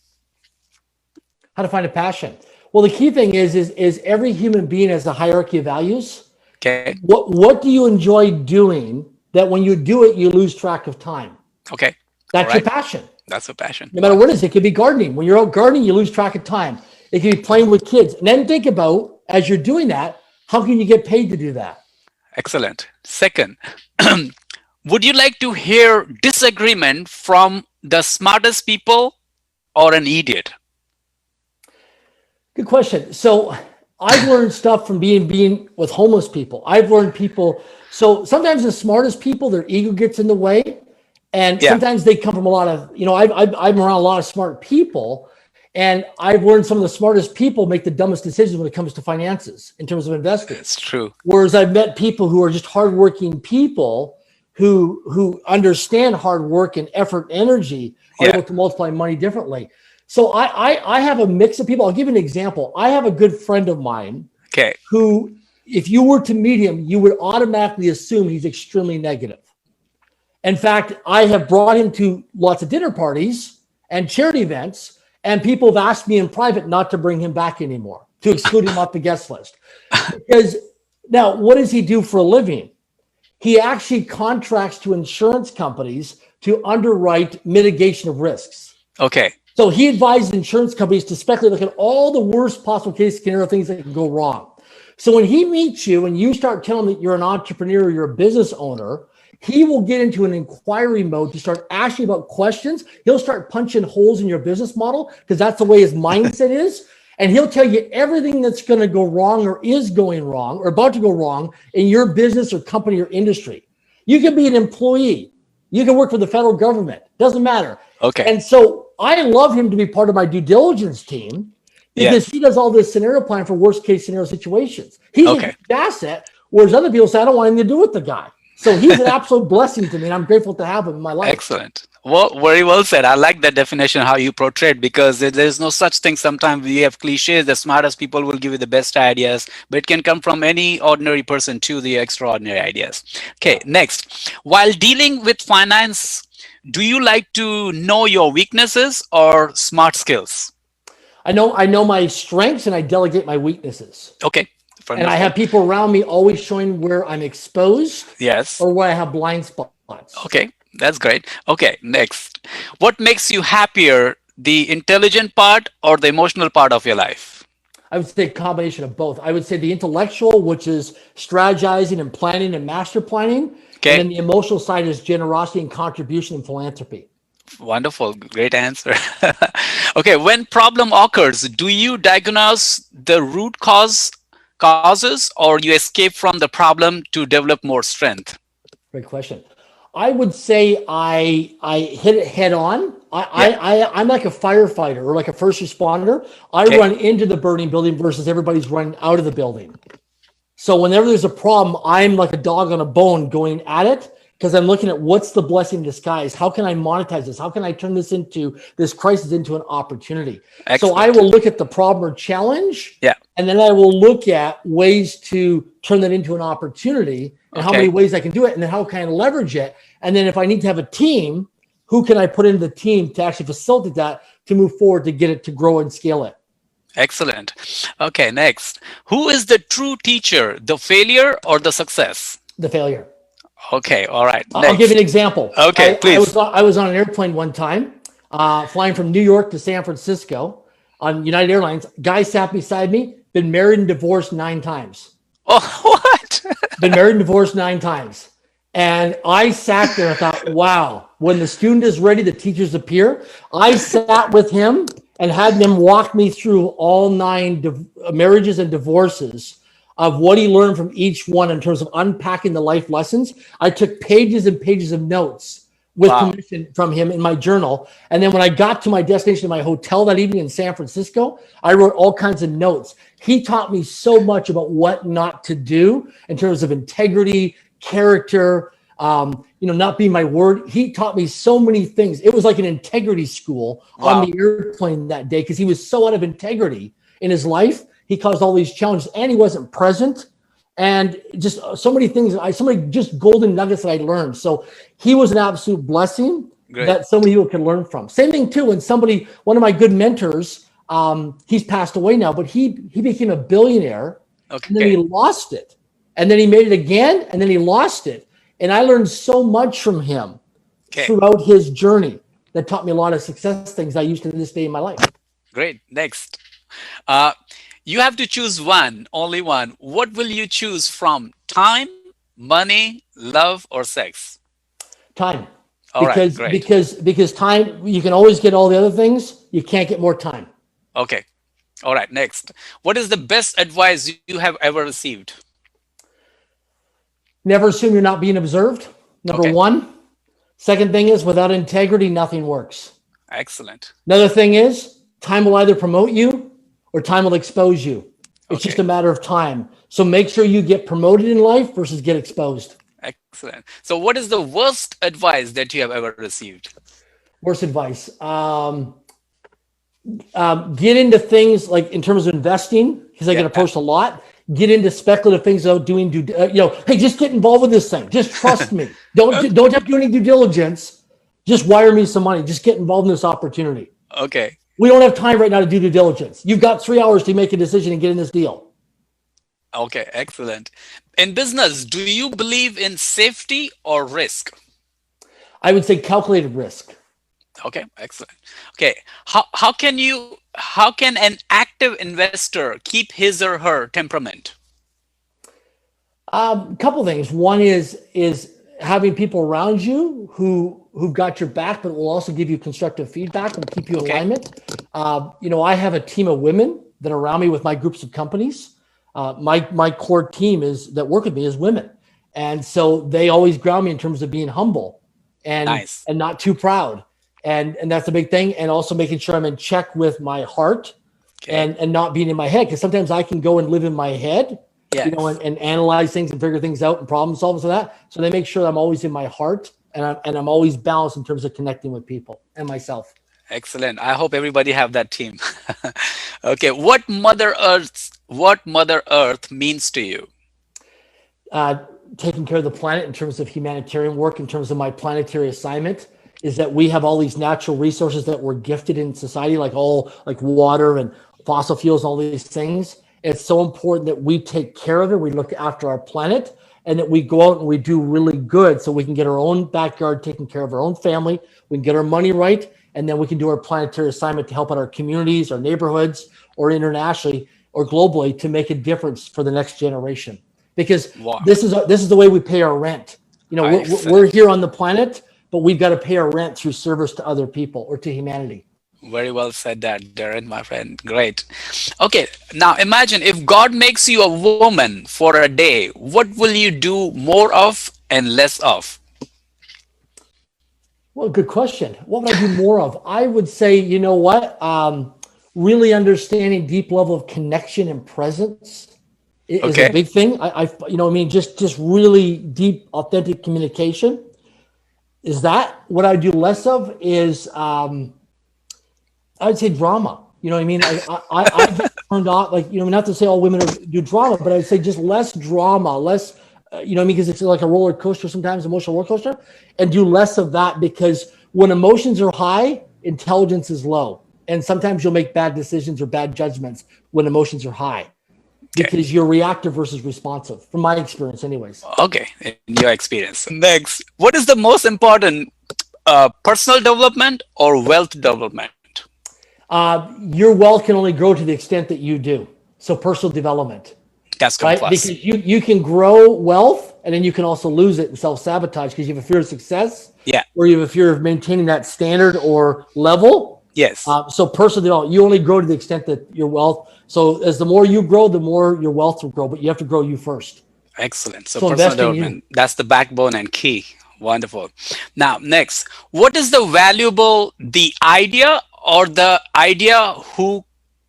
How to find a passion. Well, the key thing is every human being has a hierarchy of values. Okay. What do you enjoy doing that when you do it, you lose track of time? Okay. That's All your right. passion. That's a passion. No matter what it is, it could be gardening. When you're out gardening, you lose track of time. It could be playing with kids. And then think about, as you're doing that, how can you get paid to do that? Excellent. Second, would you like to hear disagreement from the smartest people or an idiot? Good question. So I've learned stuff from being with homeless people. I've learned people. So sometimes the smartest people, their ego gets in the way. And Yeah. sometimes they come from a lot of, I'm around a lot of smart people. And I've learned some of the smartest people make the dumbest decisions when it comes to finances in terms of investing. It's true. Whereas I've met people who are just hardworking people who understand hard work and effort and energy are Yeah. able to multiply money differently. So I have a mix of people. I'll give you an example. I have a good friend of mine Okay. who, if you were to meet him, you would automatically assume he's extremely negative. In fact, I have brought him to lots of dinner parties and charity events, and people have asked me in private not to bring him back anymore, to exclude him off the guest list. Because now, what does he do for a living? He actually contracts to insurance companies to underwrite mitigation of risks. Okay. So he advises insurance companies to speculate, look at all the worst possible case scenario things that can go wrong. So when he meets you and you start telling him that you're an entrepreneur, you're a business owner, he will get into an inquiry mode to start asking about questions. He'll start punching holes in your business model because that's the way his mindset is. And he'll tell you everything that's going to go wrong or is going wrong or about to go wrong in your business or company or industry. You can be an employee. You can work for the federal government. Doesn't matter. Okay. And so I love him to be part of my due diligence team because he does all this scenario plan for worst case scenario situations. He's a huge asset, whereas other people say, I don't want anything to do with the guy. So he's an absolute blessing to me, and I'm grateful to have him in my life. Excellent. Well, very well said. I like that definition, how you portrayed, because there's no such thing. Sometimes we have cliches. The smartest people will give you the best ideas, but it can come from any ordinary person to the extraordinary ideas. Okay, next. While dealing with finance, do you like to know your weaknesses or smart skills? I know my strengths, and I delegate my weaknesses. Okay. And I have people around me always showing where I'm exposed, yes, or where I have blind spots. Okay, that's great. Okay, next. What makes you happier, the intelligent part or the emotional part of your life? I would say a combination of both. I would say the intellectual, which is strategizing and planning and master planning. Okay. And then the emotional side is generosity and contribution and philanthropy. Wonderful. Great answer. Okay, when problem occurs, do you diagnose the root causes or you escape from the problem to develop more strength? Great question. I would say I hit it head on. I'm like a firefighter or like a first responder. I run into the burning building versus everybody's running out of the building. So whenever there's a problem, I'm like a dog on a bone going at it because I'm looking at what's the blessing in disguise. How can I monetize this? How can I turn this crisis into an opportunity? So I Excellent. will look at the problem or challenge, Yeah. and then I will look at ways to turn that into an opportunity and how many ways I can do it, and then how can I leverage it. And then if I need to have a team, who can I put into the team to actually facilitate that to move forward to get it to grow and scale it? Excellent. Okay, next. Who is the true teacher, the failure or the success? The failure. Okay, all right. I'll give you an example. Okay, please. I was on an airplane one time, flying from New York to San Francisco on United Airlines. Guy sat beside me, been married and divorced 9 times. Oh, what? Been married and divorced 9 times. And I sat there and thought, wow, when the student is ready, the teachers appear. I sat with him and had him walk me through all 9 marriages and divorces of what he learned from each one in terms of unpacking the life lessons. I took pages and pages of notes with permission from him in my journal. And then when I got to my destination, my hotel that evening in San Francisco, I wrote all kinds of notes. He taught me so much about what not to do in terms of integrity, character, not being my word. He taught me so many things. It was like an integrity school on the airplane that day because he was so out of integrity in his life. He caused all these challenges and he wasn't present. And just so many things, so many just golden nuggets that I learned. So he was an absolute blessing that so many people can learn from. Same thing too, when one of my good mentors, he's passed away now, but he became a billionaire and then he lost it. And then he made it again and then he lost it. And I learned so much from him throughout his journey that taught me a lot of success things I use to this day in my life. Great. Next. You have to choose one, only one. What will you choose from? Time, money, love, or sex? Time. All right, great. Because time, you can always get all the other things. You can't get more time. Okay. All right. Next. What is the best advice you have ever received? Never assume you're not being observed. Number one. Second thing is, without integrity, nothing works. Excellent. Another thing is, time will either promote you or time will expose you. It's just a matter of time. So make sure you get promoted in life versus get exposed. Excellent. So what is the worst advice that you have ever received? Worst advice. Get into things like in terms of investing, because I get approached a lot. Get into speculative things without doing hey, just get involved with this thing. Just trust me. Don't have to do any due diligence. Just wire me some money. Just get involved in this opportunity. Okay. We don't have time right now to do due diligence. You've got 3 hours to make a decision and get in this deal. Okay, excellent. In business, do you believe in safety or risk? I would say calculated risk. Okay, excellent. Okay, how can an active investor keep his or her temperament? A couple things. One is having people around you who've got your back, but will also give you constructive feedback and keep you in alignment. I have a team of women that are around me with my groups of companies. My core team that work with me is women. And so they always ground me in terms of being humble and not too proud. And that's a big thing. And also making sure I'm in check with my heart and not being in my head. Because sometimes I can go and live in my head, and analyze things and figure things out and problem solve and that. So they make sure I'm always in my heart and I'm always balanced in terms of connecting with people and myself. Excellent. I hope everybody have that team. Okay. What Mother Earth means to you? Taking care of the planet in terms of humanitarian work, in terms of my planetary assignment, is that we have all these natural resources that we're gifted in society, like water and fossil fuels and all these things. It's so important that we take care of it. We look after our planet and that we go out and we do really good so we can get our own backyard taken care of, our own family. We can get our money right. And then we can do our planetary assignment to help out our communities, our neighborhoods, or internationally or globally to make a difference for the next generation. Because this is the way we pay our rent. We're here on the planet, but we've got to pay our rent through service to other people or to humanity. Very well said that, Darren, my friend. Great. Okay, now imagine if God makes you a woman for a day, what will you do more of and less of? Well, good question. What would I do more of? I would say, really understanding deep level of connection and presence is a big thing. Just really deep, authentic communication. is that. What I do less of is, I would say drama. You know what I mean? I get turned off, like, you know, not to say all women do drama, but I'd say just less drama, less, you know what I mean? Because it's like a roller coaster sometimes, emotional roller coaster, and do less of that, because when emotions are high, intelligence is low. And sometimes you'll make bad decisions or bad judgments when emotions are high, because you're reactive versus responsive, from my experience anyways. Okay, in your experience. Next, what is the most important, personal development or wealth development? Your wealth can only grow to the extent that you do. So personal development, That's right? plus. Because you can grow wealth and then you can also lose it and self-sabotage because you have a fear of success. Yeah. Or you have a fear of maintaining that standard or level. Yes. So personal development, you only grow to the extent that your wealth. So as the more you grow, the more your wealth will grow, but you have to grow you first. Excellent. So invest personal in you. development, that's the backbone and key. Wonderful. Now, next, what is the valuable, the idea or the idea who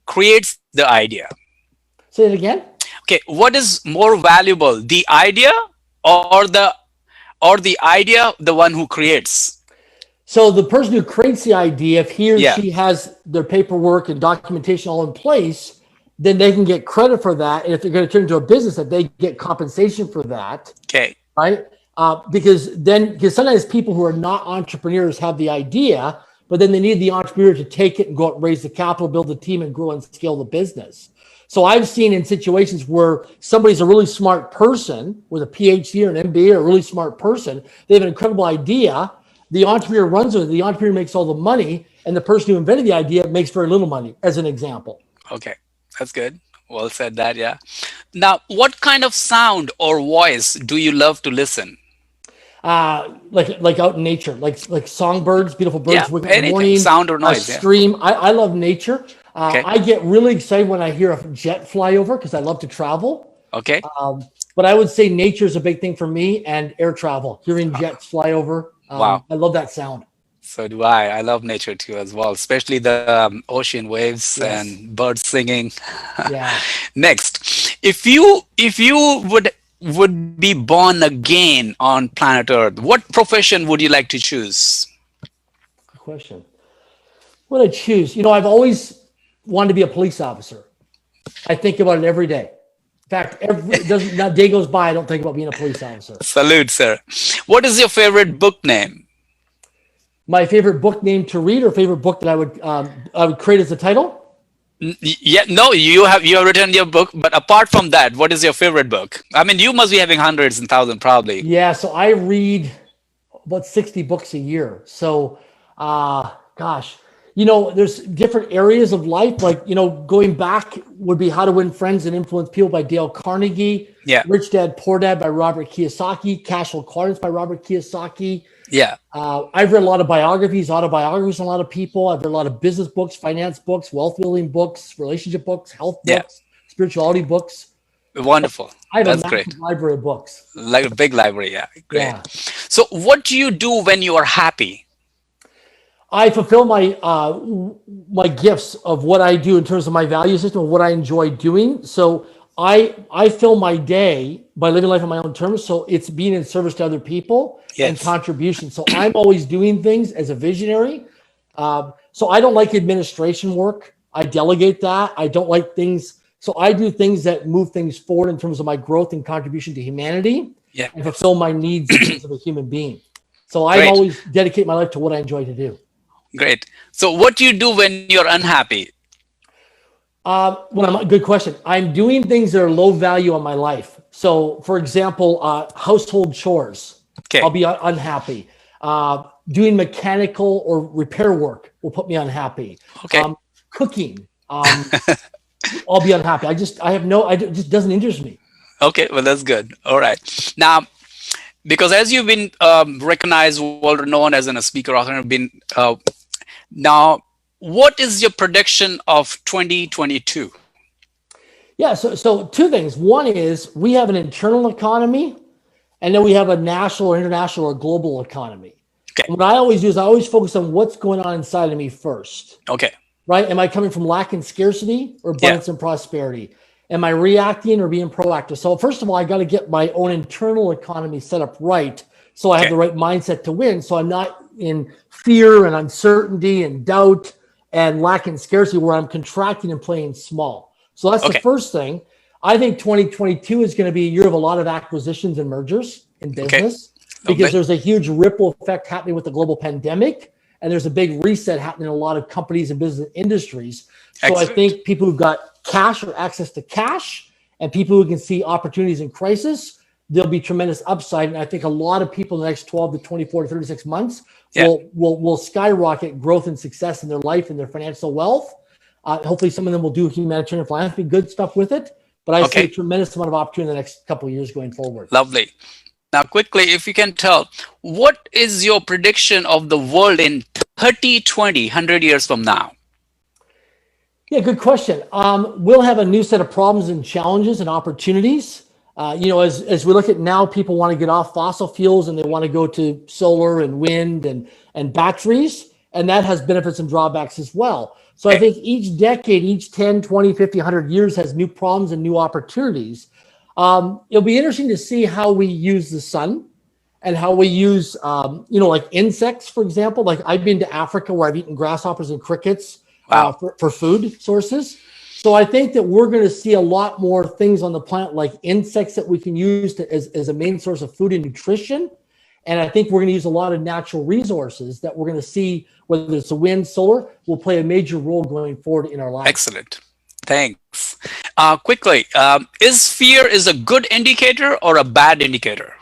creates the idea? Say it again. Okay, what is more valuable, the idea or the idea, the one who creates? So the person who creates the idea, if he or Yeah. she has their paperwork and documentation all in place, then they can get credit for that. And if they're going to turn into a business, that they get compensation for that, Okay. right? Because sometimes people who are not entrepreneurs have the idea, but then they need the entrepreneur to take it and go out and raise the capital, build the team, and grow and scale the business. So I've seen in situations where somebody's a really smart person with a PhD or an MBA, or a really smart person, they have an incredible idea. The entrepreneur runs with it. The entrepreneur makes all the money, and the person who invented the idea makes very little money, as an example. Okay, that's good. Well said that, yeah. Now, what kind of sound or voice do you love to listen? Like out in nature, like songbirds, beautiful birds, Yeah, waking up in the anything, morning, sound or a noise, yeah. stream. I love nature. Okay. I get really excited when I hear a jet fly over because I love to travel. Okay. But I would say nature is a big thing for me, and air travel, hearing jets fly over. Wow. I love that sound. So do I. I love nature too as well, especially the ocean waves Yes. and birds singing. Yeah. Next, if you would be born again on planet Earth, what profession would you like to choose? Good question. What I choose? You know, I've always wanted to be a police officer. I think about it every day. In fact, not a day goes by I don't think about being a police officer. Salute, sir. What is your favorite book name? My favorite book name to read, or favorite book that I would create as a title? Yeah, no, you have written your book, but apart from that, what is your favorite book? I mean, you must be having hundreds and thousands probably. Yeah, so I read about 60 books a year. So, gosh, you know, there's different areas of life. Like, you know, going back would be How to Win Friends and Influence People by Dale Carnegie. Yeah. Rich Dad, Poor Dad by Robert Kiyosaki. Cash Flow Quadrants by Robert Kiyosaki. Yeah. I've read a lot of biographies, autobiographies on a lot of people. I've read a lot of business books, finance books, wealth building books, relationship books, health books, spirituality books. Wonderful. I have That's a great. massive library of books. Like a big library, yeah. Great. Yeah. So what do you do when you are happy? I fulfill my gifts of what I do in terms of my value system, of what I enjoy doing. So I fill my day by living life on my own terms. So it's being in service to other people and contribution. So I'm always doing things as a visionary. So I don't like administration work. I delegate that. I don't like things. So I do things that move things forward in terms of my growth and contribution to humanity, and fulfill my needs in terms of a human being. So I always dedicate my life to what I enjoy to do. Great. So what do you do when you're unhappy? Good question. I'm doing things that are low value on my life. So, for example, household chores. Okay. I'll be unhappy. Doing mechanical or repair work will put me unhappy. Okay. Cooking. I'll be unhappy. It just doesn't interest me. Okay. Well, that's good. All right. Now, because as you've been recognized, world known as a speaker, author, now, what is your prediction of 2022? Yeah, so two things. One is we have an internal economy, and then we have a national or international or global economy. Okay. What I always do is I always focus on what's going on inside of me first. Okay. Right? Am I coming from lack and scarcity or abundance and prosperity? Am I reacting or being proactive? So first of all, I got to get my own internal economy set up right So I have the right mindset to win. So I'm not in fear and uncertainty and doubt and lack and scarcity where I'm contracting and playing small. So that's the first thing. I think 2022 is going to be a year of a lot of acquisitions and mergers in business because there's a huge ripple effect happening with the global pandemic. And there's a big reset happening in a lot of companies and business industries. So I think people who've got cash or access to cash and people who can see opportunities in crisis, there'll be tremendous upside. And I think a lot of people in the next 12 to 24 to 36 months will skyrocket growth and success in their life and their financial wealth. Hopefully some of them will do humanitarian philanthropy, good stuff with it. But I see a tremendous amount of opportunity in the next couple of years going forward. Lovely. Now, quickly, if you can tell, what is your prediction of the world in 30, 20, 100 years from now? Yeah, good question. We'll have a new set of problems and challenges and opportunities. As we look at now, people want to get off fossil fuels and they want to go to solar and wind and batteries. And that has benefits and drawbacks as well. So I think each decade, each 10, 20, 50, 100 years has new problems and new opportunities. It'll be interesting to see how we use the sun and how we use, like insects, for example. Like I've been to Africa where I've eaten grasshoppers and crickets for food sources. So I think that we're going to see a lot more things on the planet like insects that we can use as a main source of food and nutrition. And I think we're going to use a lot of natural resources that we're going to see, whether it's the wind, solar, will play a major role going forward in our lives. Excellent. Thanks. Quickly, is fear a good indicator or a bad indicator?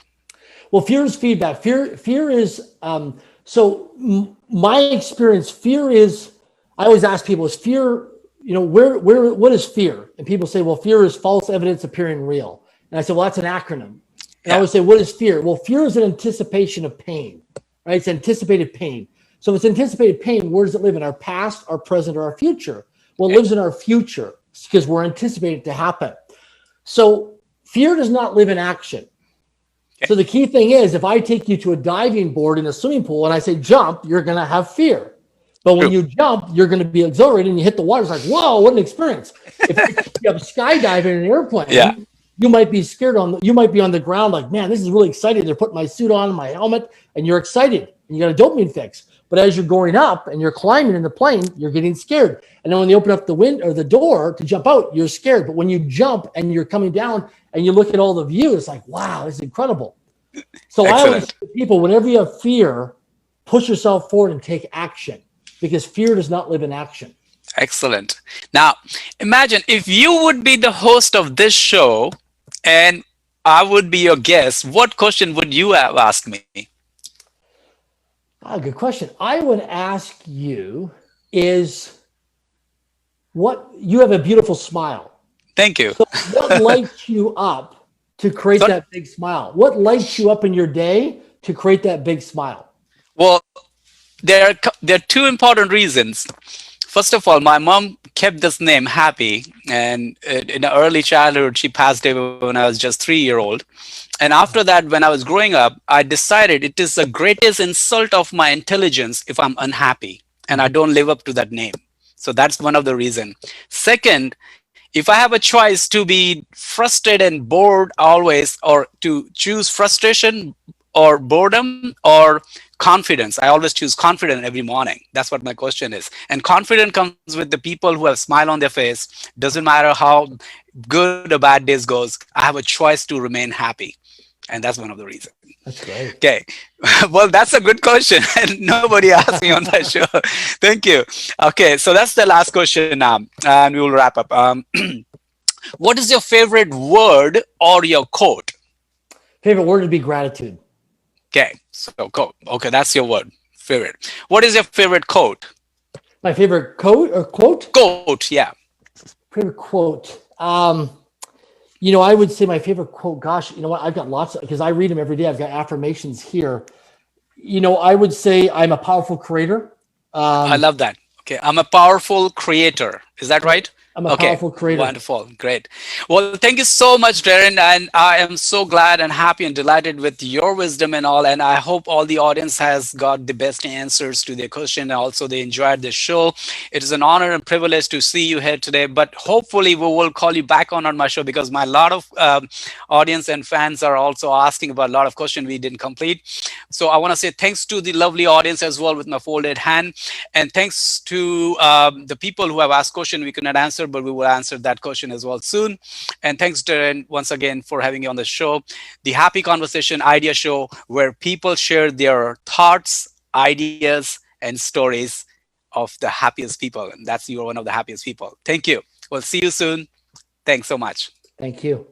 Well, fear is feedback. Fear is, my experience, fear is, I always ask people, is fear, what is fear? And people say, well, fear is false evidence appearing real. And I said, well, that's an acronym. And I would say, what is fear? Well, fear is an anticipation of pain, right? It's anticipated pain. So if it's anticipated pain, where does it live? In our past, our present, or our future? Well, it lives in our future because we're anticipating it to happen. So fear does not live in action. So the key thing is, if I take you to a diving board in a swimming pool and I say jump, you're going to have fear. But when you jump, you're going to be exhilarated and you hit the water. It's like, whoa, what an experience. If you have skydiving in an airplane, you might be scared you might be on the ground like, man, this is really exciting. They're putting my suit on, my helmet, and you're excited and you got a dopamine fix. But as you're going up and you're climbing in the plane, you're getting scared. And then when they open up the wind or the door to jump out, you're scared. But when you jump and you're coming down and you look at all the view, it's like, wow, this is incredible. So I always say to people, whenever you have fear, push yourself forward and take action because fear does not live in action. Excellent. Now, imagine if you would be the host of this show and I would be your guest, what question would you have asked me? Good question. I would ask you is what you have a beautiful smile. Thank you. So what lights you up to create that big smile? What lights you up in your day to create that big smile? Well, there are two important reasons. First of all, my mom kept this name Happy, and in early childhood, she passed away when I was just 3-year-old. And after that, when I was growing up, I decided it is the greatest insult of my intelligence if I'm unhappy and I don't live up to that name. So that's one of the reasons. Second, if I have a choice to be frustrated and bored always, or to choose frustration or boredom or confidence, I always choose confidence every morning. That's what my question is. And confidence comes with the people who have smile on their face. Doesn't matter how good or bad days goes. I have a choice to remain happy. And that's one of the reasons. That's great. Okay. Well, that's a good question. And nobody asked me on that show. Thank you. Okay. So that's the last question now. And we will wrap up. What is your favorite word or your quote? Favorite word would be gratitude. Okay. So quote. Okay. That's your word. Favorite. What is your favorite quote? My favorite quote? Quote. Yeah. Favorite quote. I would say my favorite quote, gosh, you know what? I've got lots because I read them every day. I've got affirmations here. I would say I'm a powerful creator. I love that. Okay. I'm a powerful creator. Is that right? I'm a Okay, powerful creator. wonderful, great. Well, thank you so much, Darren, and I am so glad and happy and delighted with your wisdom and all. And I hope all the audience has got the best answers to their question, and also they enjoyed the show. It is an honor and privilege to see you here today. But hopefully, we will call you back on my show because my lot of audience and fans are also asking about a lot of questions we didn't complete. So I want to say thanks to the lovely audience as well with my folded hand. And thanks to the people who have asked questions we could not answer, but we will answer that question as well soon. And thanks, Darren, once again for having you on the show. The Happy Conversation Idea Show, where people share their thoughts, ideas, and stories of the happiest people. And that's you are one of the happiest people. Thank you. We'll see you soon. Thanks so much. Thank you.